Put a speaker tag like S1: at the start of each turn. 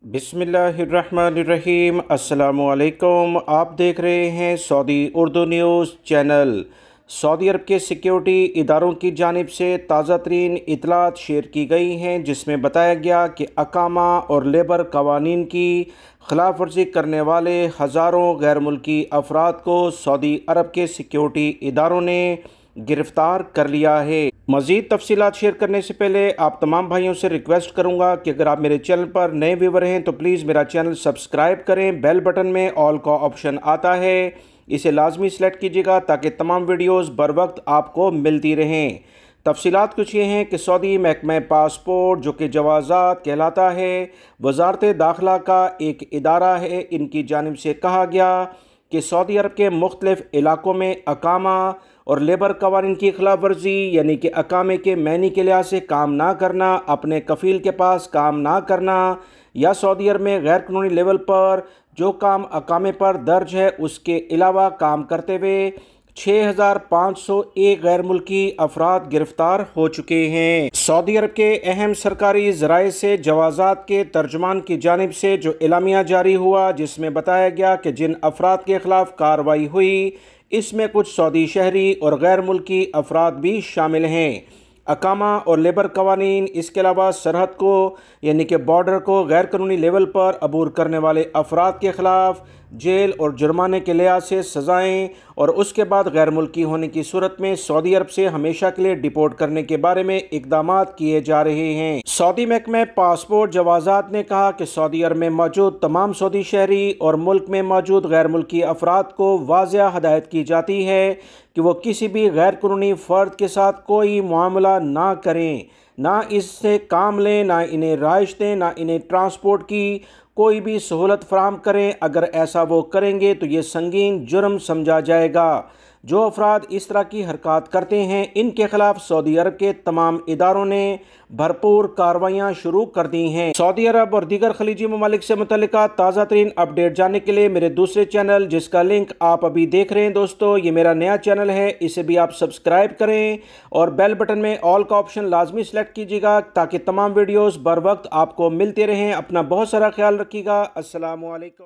S1: बिस्मिल्लाहिर्रहमानिर्रहीम। अस्सलामुअलैकुम। आप देख रहे हैं Saudi Urdu news channel. Saudi Arab के सिक्योरिटी इदारों की जानिब से ताज़ा तरीन इतलात शेयर की गई हैं, जिसमें बताया गया कि अकामा और लेबर कवानीन की खिलाफ वर्जी करने वाले हज़ारों गैर मुल्की अफराद को सऊदी अरब के सिक्योरिटी इदारों ने गिरफ़्तार कर लिया है। मज़ीद तफसीलात शेयर करने से पहले आप तमाम भाइयों से रिक्वेस्ट करूंगा कि अगर आप मेरे चैनल पर नए व्यूवर हैं तो प्लीज़ मेरा चैनल सब्सक्राइब करें। बेल बटन में ऑल का ऑप्शन आता है, इसे लाजमी सेलेक्ट कीजिएगा ताकि तमाम वीडियोस बर वक्त आपको मिलती रहें। तफसीलात कुछ ये हैं कि सऊदी महकमा पासपोर्ट, जो कि जवाज़ात कहलाता है, वजारत दाखिला का एक इदारा है, इनकी जानिब से कहा गया कि सऊदी अरब के मुख्तलिफ़ इलाकों में अकामा और लेबर कवानीन की खिलाफ वर्जी, यानी कि अकामे के मैनी के लिहाज से काम ना करना, अपने कफ़ील के पास काम ना करना, या सऊदी अरब में गैर कानूनी लेवल पर जो काम अकामे पर दर्ज है उसके अलावा काम करते हुए 6501 गैर मुल्की अफराद गिरफ्तार हो चुके हैं। सऊदी अरब के अहम सरकारी ज़राए से जवाज़ात के तर्जुमान की जानिब से जो एलामिया जारी हुआ, जिसमें बताया गया कि जिन अफराद के खिलाफ कार्रवाई हुई इसमें कुछ सऊदी शहरी और गैर मुल्की अफराद भी शामिल हैं। अकामा और लेबर कवानीन, इसके अलावा सरहद को यानी कि बॉर्डर को गैर कानूनी लेवल पर अबूर करने वाले अफराद के ख़िलाफ़ जेल और जुर्माने के लिहाज से सज़ाएँ और उसके बाद गैर मुल्की होने की सूरत में सऊदी अरब से हमेशा के लिए डिपोर्ट करने के बारे में इक़दामात किए जा रहे हैं। सऊदी महकमा पासपोर्ट जवाज़ात ने कहा कि सऊदी अरब में मौजूद तमाम सऊदी शहरी और मुल्क में मौजूद गैर मुल्की अफराद को वाज़िया हदायत की जाती है कि वो किसी भी गैर कानूनी फ़र्द के साथ कोई मामला ना करें, ना इससे काम लें, ना इन्हें रिहाइश दें, ना इन्हें ट्रांसपोर्ट की कोई भी सहूलत फराहम करें। अगर ऐसा वो करेंगे तो ये संगीन जुर्म समझा जाएगा। जो अफराद इस तरह की हरकत करते हैं इनके खिलाफ सऊदी अरब के तमाम इदारों ने भरपूर कार्रवाइयाँ शुरू कर दी हैं। सऊदी अरब और दीगर खलीजी ममालिक से मुतल्लिका ताज़ा तरीन अपडेट जानने के लिए मेरे दूसरे चैनल, जिसका लिंक आप अभी देख रहे हैं दोस्तों, ये मेरा नया चैनल है, इसे भी आप सब्सक्राइब करें और बेल बटन में ऑल का ऑप्शन लाजमी सेलेक्ट कीजिएगा ताकि तमाम वीडियोज़ बर वक्त आपको मिलते रहें। अपना बहुत सारा ख्याल रखिएगा। अस्सलामु अलैकुम।